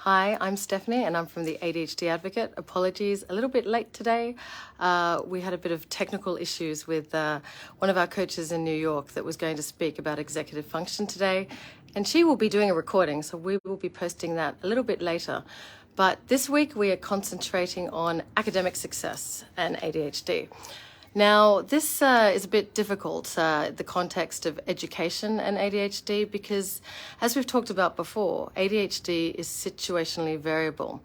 Hi, I'm Stephanie and I'm from the ADHD Advocate. Apologies, a little bit late today. We had a bit of technical issues with one of our coaches in New York that was going to speak about executive function today, and she will be doing a recording, so we will be posting that a little bit later. But this week we are concentrating on academic success and ADHD. Now, this is a bit difficult, the context of education and ADHD, because as we've talked about before, ADHD is situationally variable.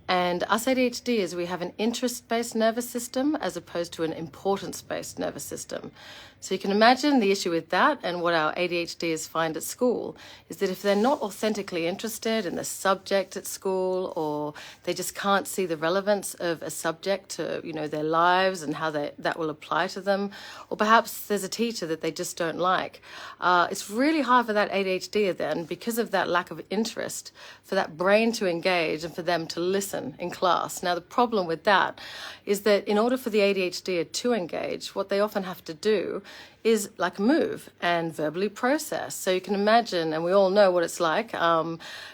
And us ADHDers, we have an interest-based nervous system as opposed to an importance-based nervous system. So you can imagine the issue with that, and what our ADHDers find at school is that if they're not authentically interested in the subject at school, or they just can't see the relevance of a subject to, their lives and how that will apply to them, or perhaps there's a teacher that they just don't like, it's really hard for that ADHDer then, because of that lack of interest, for that brain to engage and for them to listen in class. Now, the problem with that is that in order for the ADHD to engage, what they often have to do is like move and verbally process. So you can imagine, and we all know what it's like,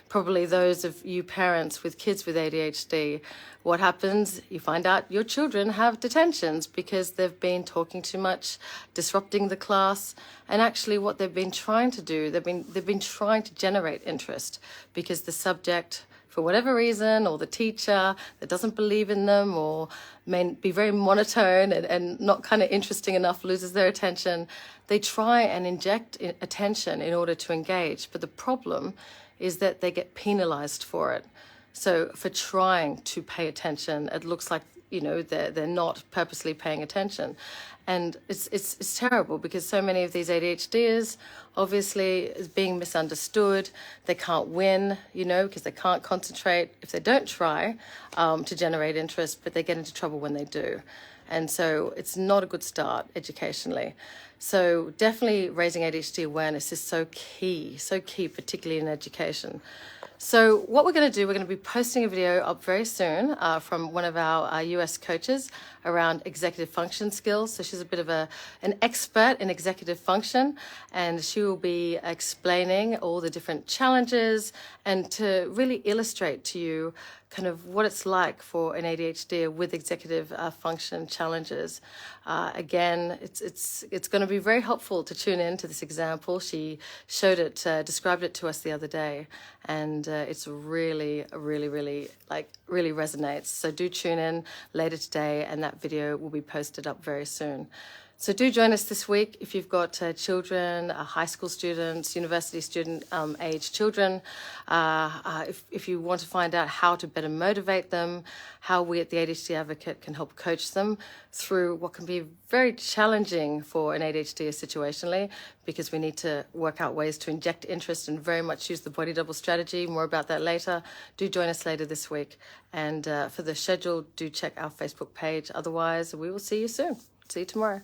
probably those of you parents with kids with ADHD, what happens, you find out your children have detentions because they've been talking too much, disrupting the class, and actually what they've been trying to do, they've been trying to generate interest because the subject, for whatever reason, or the teacher that doesn't believe in them or may be very monotone and not kind of interesting enough, loses their attention. They try and inject attention in order to engage. But the problem is that they get penalized for it. So for trying to pay attention, it looks like, they're not purposely paying attention. And it's terrible because so many of these ADHDers obviously is being misunderstood. They can't win, because they can't concentrate if they don't try to generate interest, but they get into trouble when they do. And so it's not a good start educationally. So definitely raising ADHD awareness is so key, particularly in education. So what we're going to do, we're going to be posting a video up very soon from one of our US coaches around executive function skills. So she's a bit of an expert in executive function, and she will be explaining all the different challenges and to really illustrate to you kind of what it's like for an ADHD with executive function challenges. Again, it's going to be very helpful to tune in to this example. She showed it, described it to us the other day, and it's really resonates. So do tune in later today, and that video will be posted up very soon. So do join us this week if you've got children, high school students, university student age children. If you want to find out how to better motivate them, how we at the ADHD Advocate can help coach them through what can be very challenging for an ADHD situationally, because we need to work out ways to inject interest and very much use the body double strategy. More about that later. Do join us later this week. And for the schedule, do check our Facebook page. Otherwise, we will see you soon. See you tomorrow.